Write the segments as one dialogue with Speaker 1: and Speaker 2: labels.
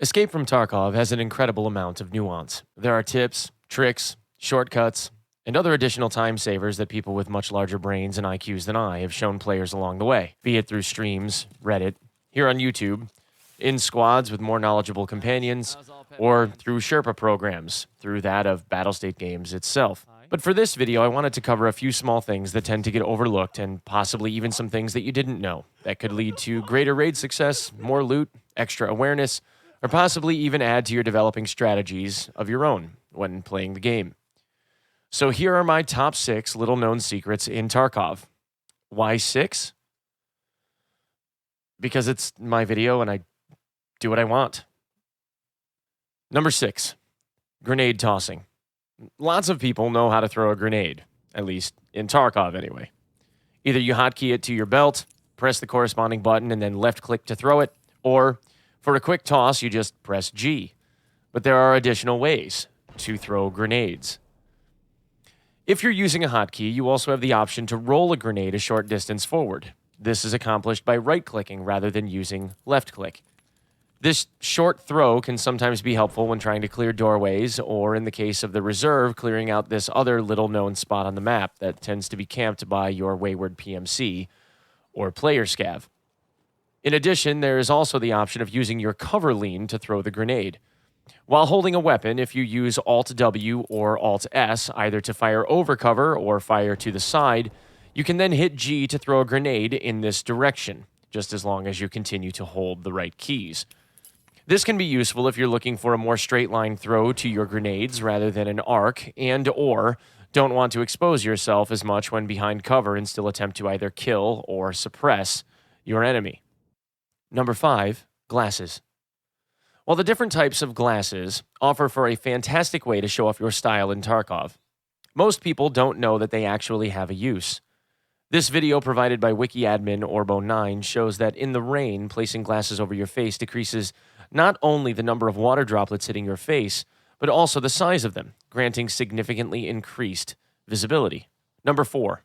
Speaker 1: Escape from Tarkov has an incredible amount of nuance. There are tips, tricks, shortcuts, and other additional time savers that people with much larger brains and IQs than I have shown players along the way, be it through streams, Reddit, here on YouTube, in squads with more knowledgeable companions, or through Sherpa programs, through that of Battlestate Games itself. But for this video, I wanted to cover a few small things that tend to get overlooked and possibly even some things that you didn't know that could lead to greater raid success, more loot, extra awareness, or possibly even add to your developing strategies of your own when playing the game. So here are my top 6 little-known secrets in Tarkov. Why 6? Because it's my video and I do what I want. Number 6, grenade tossing. Lots of people know how to throw a grenade, at least in Tarkov anyway. Either you hotkey it to your belt, press the corresponding button, and then left-click to throw it, or for a quick toss, you just press G. But there are additional ways to throw grenades. If you're using a hotkey, you also have the option to roll a grenade a short distance forward. This is accomplished by right-clicking rather than using left-click. This short throw can sometimes be helpful when trying to clear doorways, or in the case of the reserve, clearing out this other little-known spot on the map that tends to be camped by your wayward PMC or player scav. In addition, there is also the option of using your cover lean to throw the grenade. While holding a weapon, if you use Alt-W or Alt-S, either to fire over cover or fire to the side, you can then hit G to throw a grenade in this direction, just as long as you continue to hold the right keys. This can be useful if you're looking for a more straight-line throw to your grenades rather than an arc, and/or don't want to expose yourself as much when behind cover and still attempt to either kill or suppress your enemy. Number 5, glasses. While the different types of glasses offer for a fantastic way to show off your style in Tarkov, most people don't know that they actually have a use. This video provided by WikiAdmin Orbo9 shows that in the rain, placing glasses over your face decreases not only the number of water droplets hitting your face, but also the size of them, granting significantly increased visibility. Number 4,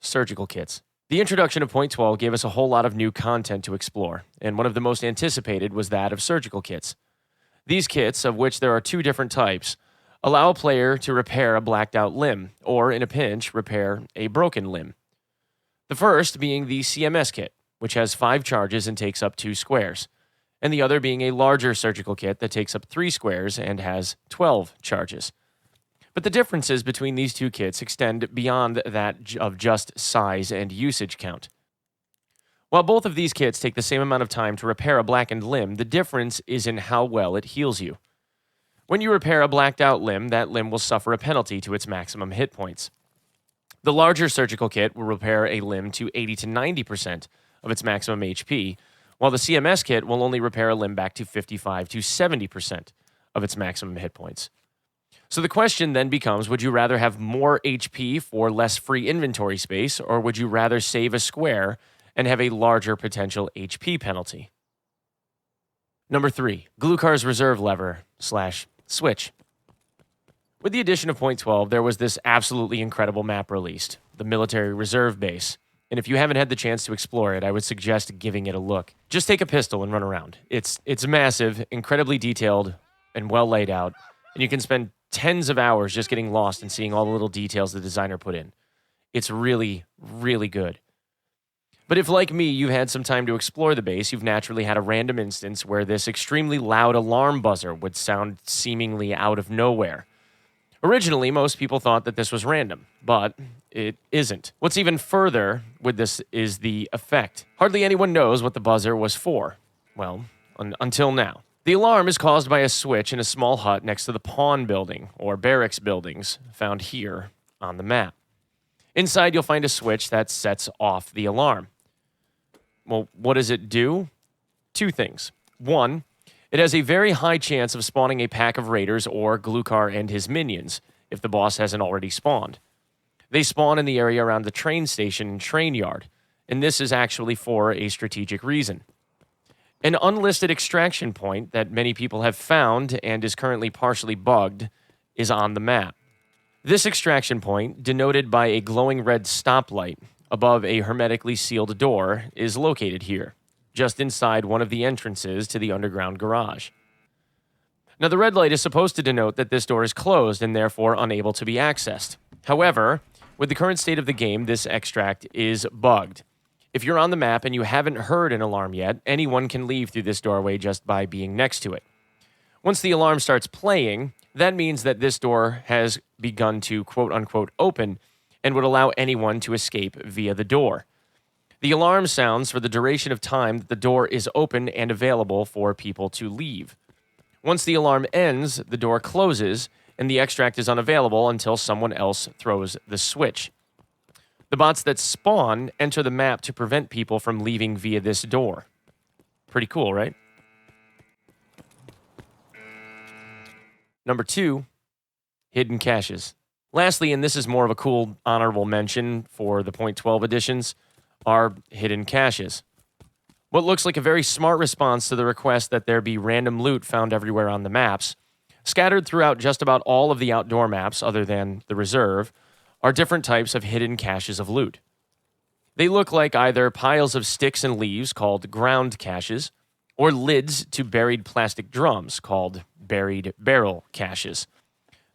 Speaker 1: surgical kits. The introduction of Point 12 gave us a whole lot of new content to explore, and one of the most anticipated was that of surgical kits. These kits, of which there are 2 different types, allow a player to repair a blacked out limb, or in a pinch, repair a broken limb. The first being the CMS kit, which has 5 charges and takes up 2 squares, and the other being a larger surgical kit that takes up 3 squares and has 12 charges. But the differences between these 2 kits extend beyond that of just size and usage count. While both of these kits take the same amount of time to repair a blackened limb, the difference is in how well it heals you. When you repair a blacked out limb, that limb will suffer a penalty to its maximum hit points. The larger surgical kit will repair a limb to 80 to 90% of its maximum HP, while the CMS kit will only repair a limb back to 55 to 70% of its maximum hit points. So the question then becomes, would you rather have more HP for less free inventory space, or would you rather save a square and have a larger potential HP penalty? Number 3, Glukar's reserve lever/switch. With the addition of Point 12, there was this absolutely incredible map released, the Military Reserve Base. And if you haven't had the chance to explore it, I would suggest giving it a look. Just take a pistol and run around. It's massive, incredibly detailed, and well laid out, and you can spend tens of hours just getting lost and seeing all the little details the designer put in. It's really, really good. But if, like me, you've had some time to explore the base, you've naturally had a random instance where this extremely loud alarm buzzer would sound seemingly out of nowhere. Originally, most people thought that this was random, but it isn't. What's even further with this is the effect. Hardly anyone knows what the buzzer was for. Well, until now. The alarm is caused by a switch in a small hut next to the pawn building, or barracks buildings, found here on the map. Inside, you'll find a switch that sets off the alarm. Well, what does it do? 2 things. 1, it has a very high chance of spawning a pack of raiders or Glukar and his minions, if the boss hasn't already spawned. They spawn in the area around the train station and train yard, and this is actually for a strategic reason. An unlisted extraction point that many people have found and is currently partially bugged is on the map. This extraction point, denoted by a glowing red stoplight above a hermetically sealed door, is located here, just inside one of the entrances to the underground garage. Now, the red light is supposed to denote that this door is closed and therefore unable to be accessed. However, with the current state of the game, this extract is bugged. If you're on the map and you haven't heard an alarm yet, anyone can leave through this doorway just by being next to it. Once the alarm starts playing, that means that this door has begun to quote-unquote open and would allow anyone to escape via the door. The alarm sounds for the duration of time that the door is open and available for people to leave. Once the alarm ends, the door closes, and the extract is unavailable until someone else throws the switch. The bots that spawn enter the map to prevent people from leaving via this door. Pretty cool, right? Number 2, hidden caches. Lastly, and this is more of a cool honorable mention for the .12 editions, are hidden caches. What looks like a very smart response to the request that there be random loot found everywhere on the maps, scattered throughout just about all of the outdoor maps other than the reserve, are different types of hidden caches of loot. They look like either piles of sticks and leaves called ground caches, or lids to buried plastic drums called buried barrel caches.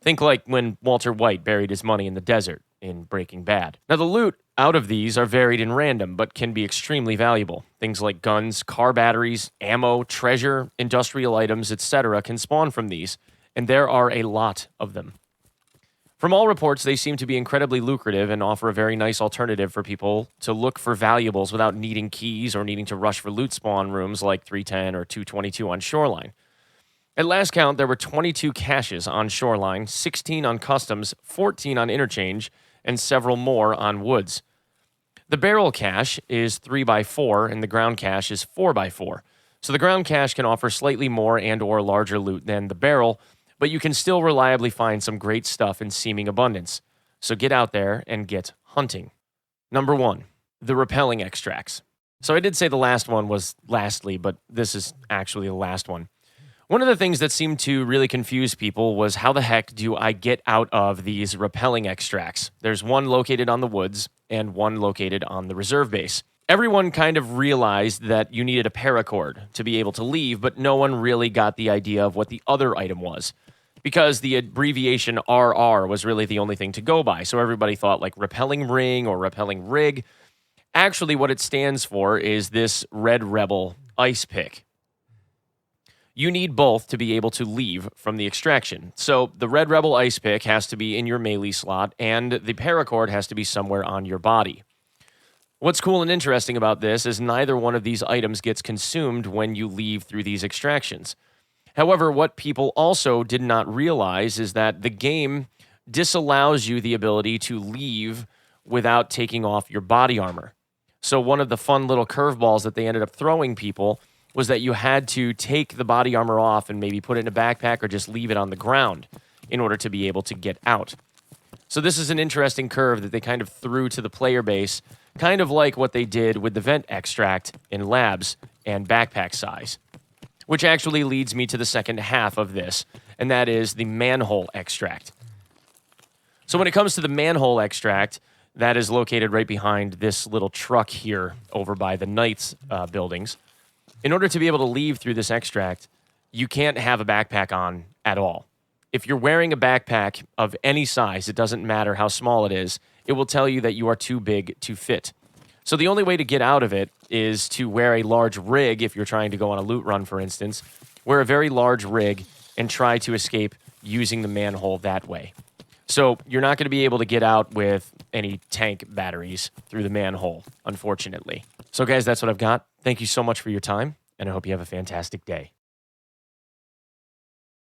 Speaker 1: Think like when Walter White buried his money in the desert in Breaking Bad. Now, the loot out of these are varied and random, but can be extremely valuable. Things like guns, car batteries, ammo, treasure, industrial items, etc. can spawn from these, and there are a lot of them. From all reports, they seem to be incredibly lucrative and offer a very nice alternative for people to look for valuables without needing keys or needing to rush for loot spawn rooms like 310 or 222 on Shoreline. At last count, there were 22 caches on Shoreline, 16 on Customs, 14 on Interchange, and several more on Woods. The barrel cache is 3x4 and the ground cache is 4x4. So the ground cache can offer slightly more and or larger loot than the barrel, but you can still reliably find some great stuff in seeming abundance. So get out there and get hunting. Number 1, the repelling extracts. So I did say the last one was lastly, but this is actually the last one. One of the things that seemed to really confuse people was how the heck do I get out of these repelling extracts? There's one located on the woods and one located on the reserve base. Everyone kind of realized that you needed a paracord to be able to leave, but no one really got the idea of what the other item was, because the abbreviation RR was really the only thing to go by. So everybody thought like repelling ring or repelling rig. Actually, what it stands for is this Red Rebel ice pick. You need both to be able to leave from the extraction. So the Red Rebel ice pick has to be in your melee slot, and the paracord has to be somewhere on your body. What's cool and interesting about this is neither one of these items gets consumed when you leave through these extractions. However, what people also did not realize is that the game disallows you the ability to leave without taking off your body armor. So one of the fun little curveballs that they ended up throwing people was that you had to take the body armor off and maybe put it in a backpack or just leave it on the ground in order to be able to get out. So this is an interesting curve that they kind of threw to the player base, kind of like what they did with the vent extract in labs and backpack size. Which actually leads me to the second half of this, and that is the manhole extract. So when it comes to the manhole extract, that is located right behind this little truck here over by the Knights buildings. In order to be able to leave through this extract, you can't have a backpack on at all. If you're wearing a backpack of any size, it doesn't matter how small it is, it will tell you that you are too big to fit. So the only way to get out of it is to wear a large rig if you're trying to go on a loot run, for instance. Wear a very large rig and try to escape using the manhole that way. So you're not going to be able to get out with any tank batteries through the manhole, unfortunately. So guys, that's what I've got. Thank you so much for your time, and I hope you have a fantastic day.